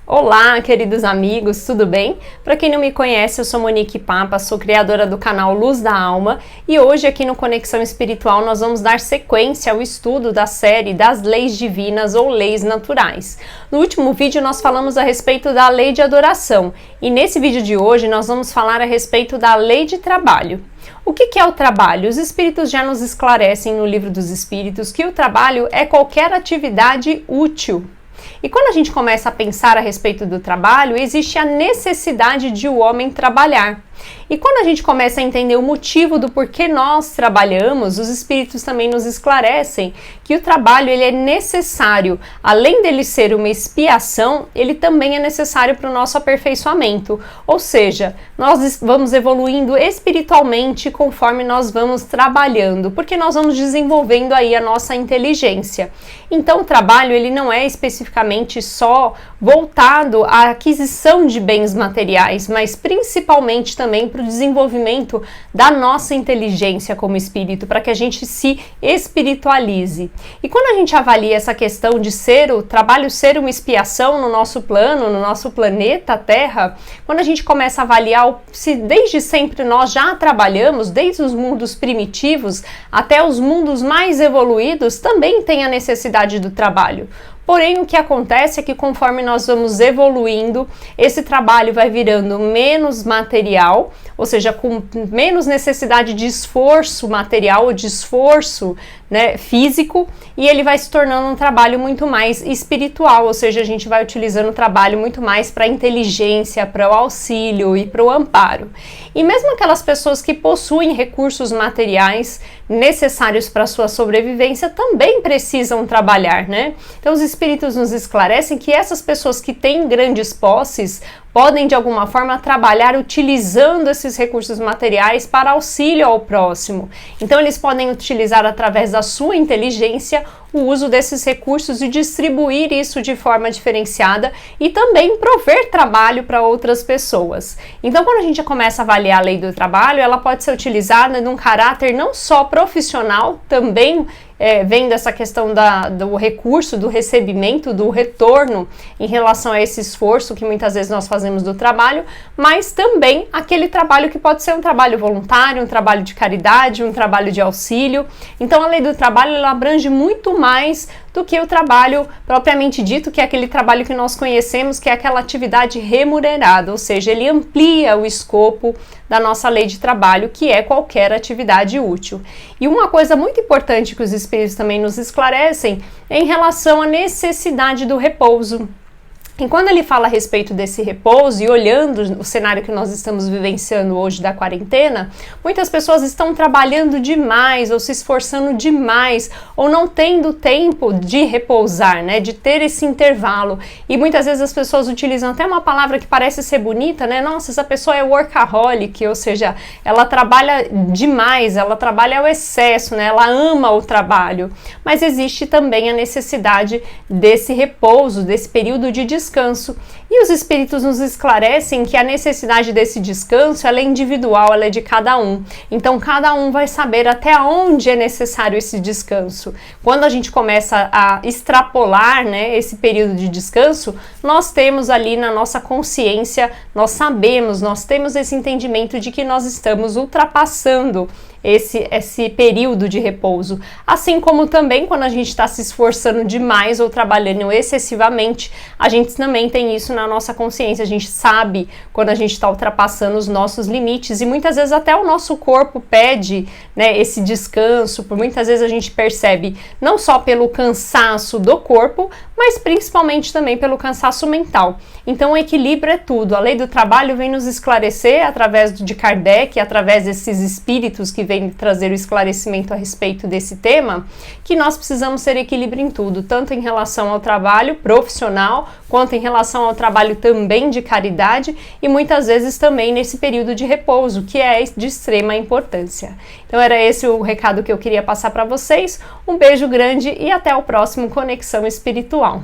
Olá, queridos amigos, tudo bem? Para quem não me conhece, eu sou Monique Papa, sou criadora do canal Luz da Alma e hoje aqui no Conexão Espiritual nós vamos dar sequência ao estudo da série das leis divinas ou leis naturais. No último vídeo nós falamos a respeito da lei de adoração e nesse vídeo de hoje nós vamos falar a respeito da lei de trabalho. O que é o trabalho? Os espíritos já nos esclarecem no Livro dos Espíritos que o trabalho é qualquer atividade útil. E quando a gente começa a pensar a respeito do trabalho, existe a necessidade de o homem trabalhar. E quando a gente começa a entender o motivo do porquê nós trabalhamos, os espíritos também nos esclarecem que o trabalho ele é necessário, além dele ser uma expiação, ele também é necessário para o nosso aperfeiçoamento. Ou seja, nós vamos evoluindo espiritualmente conforme nós vamos trabalhando, porque nós vamos desenvolvendo aí a nossa inteligência. Então o trabalho ele não é especificamente só voltado à aquisição de bens materiais, mas principalmente também para o desenvolvimento da nossa inteligência como espírito, para que a gente se espiritualize. E quando a gente avalia essa questão de o trabalho ser uma expiação no nosso plano, no nosso planeta Terra, quando a gente começa a avaliar se desde sempre nós já trabalhamos, desde os mundos primitivos até os mundos mais evoluídos, também tem a necessidade do trabalho. Porém, o que acontece é que conforme nós vamos evoluindo, esse trabalho vai virando menos material, ou seja, com menos necessidade de esforço material ou de esforço físico, e ele vai se tornando um trabalho muito mais espiritual, ou seja, a gente vai utilizando o trabalho muito mais para a inteligência, para o auxílio e para o amparo. E mesmo aquelas pessoas que possuem recursos materiais necessários para a sua sobrevivência também precisam trabalhar, né? Então os espíritos nos esclarecem que essas pessoas que têm grandes posses podem de alguma forma trabalhar utilizando esses recursos materiais para auxílio ao próximo. Então eles podem utilizar através da sua inteligência o uso desses recursos e distribuir isso de forma diferenciada e também prover trabalho para outras pessoas. Então quando a gente começa a avaliar a lei do trabalho, ela pode ser utilizada num caráter não só profissional, também vem dessa questão do recurso, do recebimento, do retorno em relação a esse esforço que muitas vezes nós fazemos do trabalho, mas também aquele trabalho que pode ser um trabalho voluntário, um trabalho de caridade, um trabalho de auxílio. Então a lei do trabalho ela abrange muito mais do que o trabalho propriamente dito, que é aquele trabalho que nós conhecemos, que é aquela atividade remunerada, ou seja, ele amplia o escopo da nossa lei de trabalho, que é qualquer atividade útil. E uma coisa muito importante que os espíritos também nos esclarecem é em relação à necessidade do repouso. E quando ele fala a respeito desse repouso e olhando o cenário que nós estamos vivenciando hoje da quarentena, muitas pessoas estão trabalhando demais ou se esforçando demais ou não tendo tempo de repousar, de ter esse intervalo. E muitas vezes as pessoas utilizam até uma palavra que parece ser bonita, Nossa, essa pessoa é workaholic, ou seja, ela trabalha demais, ela trabalha ao excesso, Ela ama o trabalho. Mas existe também a necessidade desse repouso, desse período de descanso. E os espíritos nos esclarecem que a necessidade desse descanso ela é individual, ela é de cada um. Então cada um vai saber até onde é necessário esse descanso. Quando a gente começa a extrapolar esse período de descanso, nós temos ali na nossa consciência, nós sabemos, nós temos esse entendimento de que nós estamos ultrapassando esse período de repouso. Assim como também quando a gente está se esforçando demais ou trabalhando excessivamente, a gente também tem isso na nossa consciência. A gente sabe quando a gente está ultrapassando os nossos limites e muitas vezes até o nosso corpo pede esse descanso. Por muitas vezes a gente percebe não só pelo cansaço do corpo, mas principalmente também pelo cansaço mental. Então o equilíbrio é tudo. A lei do trabalho vem nos esclarecer através de Kardec, através desses espíritos que vêm trazer o esclarecimento a respeito desse tema, que nós precisamos ter equilíbrio em tudo, tanto em relação ao trabalho profissional, quanto em relação ao trabalho também de caridade e muitas vezes também nesse período de repouso, que é de extrema importância. Então era esse o recado que eu queria passar para vocês. Um beijo grande e até o próximo Conexão Espiritual.